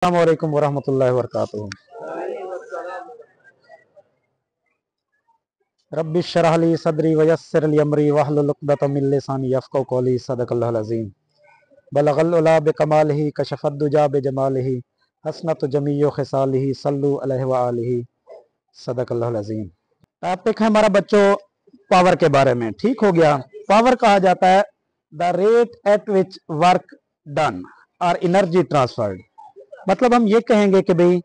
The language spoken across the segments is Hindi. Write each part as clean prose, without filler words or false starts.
अस्सलाम वालेकुम वरहमतुल्लाहि वबरकातुहू। रब्बि श्रह ली सदरी वयस्सिर ली अमरी वहलुल उक़दतम मिन लिसानी यफ़क़हू क़ौली। सदक़ल्लाहुल अज़ीम। बलगल उला बिकमालिही कशफ़द दुजा बिजमालिही हसनत जमीउ ख़िसालिही सल्लु अलैहि व आलिही। सदक़ल्लाहुल अज़ीम। टॉपिक है हमारा बच्चों पावर के बारे में। ठीक हो गया। पावर कहा जाता है the rate at which work done और एनर्जी ट्रांसफर्ड। मतलब हम ये कहेंगे कि भाई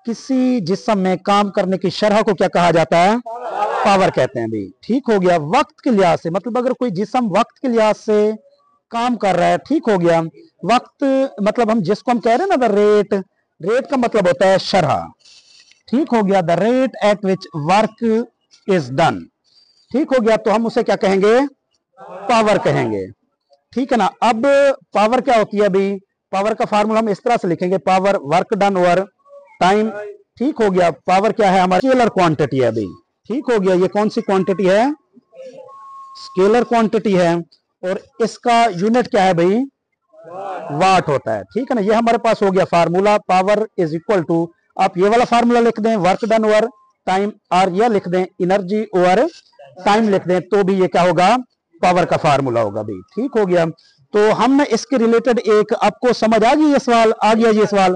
किसी जिस्म में काम करने की शरह को क्या कहा जाता है? पावर कहते हैं भाई। ठीक हो गया। वक्त के लिहाज से मतलब अगर कोई जिस्म वक्त के लिहाज से काम कर रहा है, ठीक हो गया। वक्त मतलब हम जिसको हम कह रहे हैं ना द रेट, रेट का मतलब होता है शरह। ठीक हो गया। The rate at which work is done. ठीक हो गया। तो हम उसे क्या कहेंगे? पावर कहेंगे। ठीक है ना। अब पावर क्या होती है भाई? पावर का फार्मूला हम इस तरह से लिखेंगे, power work done over time. ठीक हो गया। पावर क्या है? हमारी स्केलर क्वांटिटी है भाई। ठीक हो गया। ये कौन सी क्वांटिटी है? स्केलर क्वांटिटी है। और इसका यूनिट क्या है भाई? वाट होता है। ठीक है ना। ये हमारे पास हो गया formula. Power is equal to, आप ये वाला फार्मूला लिख दें वर्क डन ओवर टाइम, और यह लिख दें एनर्जी ओवर टाइम लिख दें, तो भी ये क्या होगा? पावर का फार्मूला होगा भाई। ठीक हो गया। तो हमने इसके रिलेटेड एक, आपको समझ आ गई ये सवाल? आ गया ये सवाल?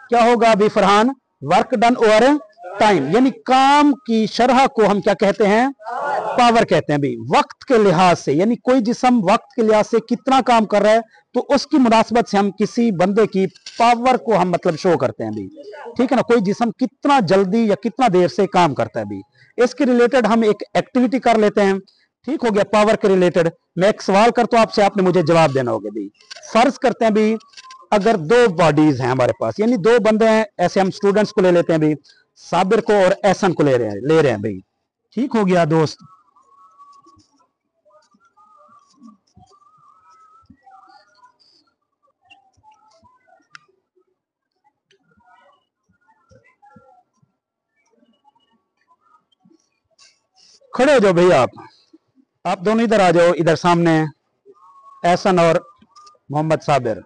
क्या होगा अभी Farhan? Work done over time, यानी काम की शरह को हम क्या कहते हैं? पावर कहते हैं भाई। वक्त के लिहाज से, यानी कोई जिस्म वक्त के लिहाज से कितना काम कर रहा है, तो उसकी मुनासबत से हम किसी बंदे की पावर को हम मतलब शो करते हैं भाई। ठीक है ना। कोई जिस्म कितना जल्दी या कितना देर से काम करता है भाई, इसके रिलेटेड हम एक एक्टिविटी कर लेते हैं। ठीक हो गया। पावर के रिलेटेड मैं एक सवाल करता हूं आपसे, आपने मुझे जवाब देना होगा भाई। फर्ज करते हैं भाई अगर दो बॉडीज हैं हमारे पास, यानी दो बंदे हैं, ऐसे हम स्टूडेंट्स को ले लेते हैं भाई, साबिर को और एहसन को ले रहे हैं भाई। ठीक हो गया दोस्त। खड़े हो जाओ भाई। आप दोनों इधर आ जाओ, इधर सामने एहसन और मोहम्मद साबिर।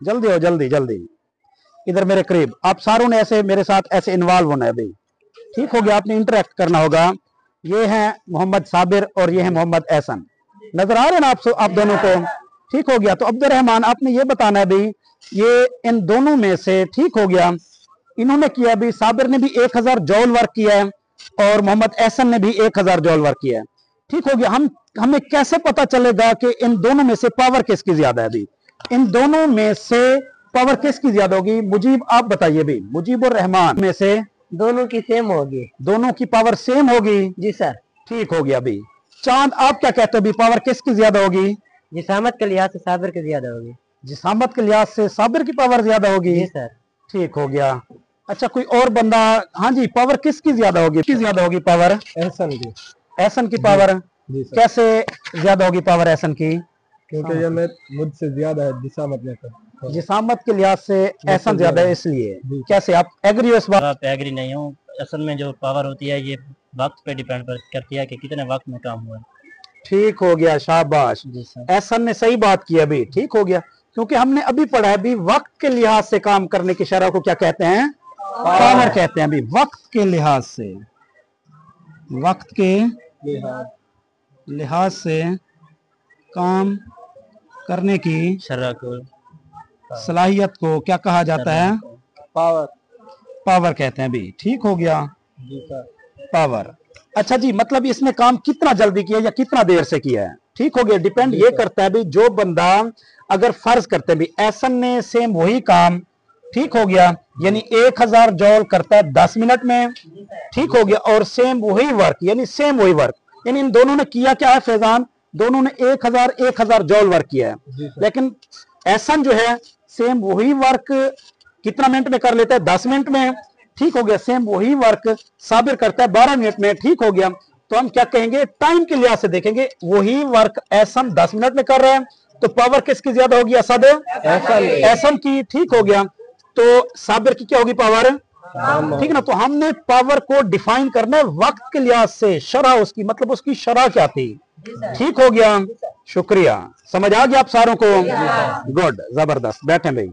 जल्दी हो, जल्दी जल्दी इधर मेरे करीब। आप सारों ने ऐसे मेरे साथ ऐसे इन्वॉल्व होना है भाई। ठीक हो गया। आपने इंटरेक्ट करना होगा। ये हैं मोहम्मद साबिर और ये है मोहम्मद एहसन। नजर आ रहे हैं ना आप दोनों को? ठीक हो गया। तो अब्दुल रहमान आपने ये बताना है भाई, ये इन दोनों में से, ठीक हो गया, इन्होंने किया भी, साबिर ने भी 1000 जौल वर्क किया है और मोहम्मद एहसन ने भी 1000 जौल वर्क किया है। ठीक हो गया। हमें कैसे पता चलेगा कि इन दोनों में से पावर किसकी ज्यादा है भाई? इन दोनों में से पावर किसकी ज्यादा होगी? मुजीब आप बताइए भाई। मुजीबुर रहमान में से दोनों की सेम होगी। दोनों की पावर सेम होगी? जी सर। ठीक हो गया भाई। चांद आप क्या कहते हो भाई, पावर किसकी ज्यादा होगी? जिसामत के लिहाज से साबिर की ज्यादा होगी। जिसामत के लिहाज से साबिर की पावर ज्यादा होगी? जी सर। ठीक हो गया। अच्छा कोई और बंदा? हाँ जी, पावर किसकी ज्यादा होगी? किसकी ज्यादा होगी पावर? एहसन की। एहसन की पावर कैसे ज्यादा होगी पावर एहसन की? क्योंकि ये मैं मुझसे ज्यादा है जिसामत में। तो जिसामत के लिहाज से एहसन ज्यादा है, इसलिए। कैसे आप एग्री हो इस बात? आप एग्री नहीं हो। असल में जो पावर होती है ये वक्त पे डिपेंड करती है कि कितने वक्त में काम हुआ। ठीक हो गया, शाबाश। एहसन ने सही बात की अभी। ठीक हो गया। क्योंकि हमने अभी पढ़ा है भी वक्त के लिहाज से काम करने की शरह को क्या कहते हैं? पावर कहते हैं अभी। वक्त के लिहाज से, वक्त के लिहाज से काम करने की शरह को, सलाहियत को क्या कहा जाता है? पावर। पावर कहते हैं अभी। ठीक हो गया। पावर। अच्छा जी, मतलब इसने काम कितना जल्दी किया या कितना देर से किया है? ठीक हो गया। डिपेंड ये करता है भी, जो बंदा, अगर फर्ज करते हैं भी एहसन ने सेम वही काम, ठीक हो गया, यानी 1000 जौल करता है 10 मिनट में, ठीक हो गया, और सेम वही वर्क, यानी सेम वही वर्क, यानी इन दोनों ने किया क्या है फैजान? दोनों ने 1000 जौल वर्क किया है। लेकिन एहसन जो है सेम वही वर्क कितना मिनट में कर लेता है? 10 मिनट में। ठीक हो गया। सेम वही वर्क साबिर करता है 12 मिनट में। ठीक हो गया। तो हम क्या कहेंगे? टाइम के लिहाज से देखेंगे, वही वर्क एहसन 10 मिनट में कर रहे हैं, तो पावर किसकी ज्यादा होगी? असद एहसन की। ठीक हो गया। तो साबिर की क्या होगी पावर? ठीक है ना। तो हमने पावर को डिफाइन करना है वक्त के लिहाज से, शरह उसकी, मतलब उसकी शरह क्या थी। ठीक हो गया। शुक्रिया। समझ आ गया आप सारों को? गुड, जबरदस्त। बैठे भाई।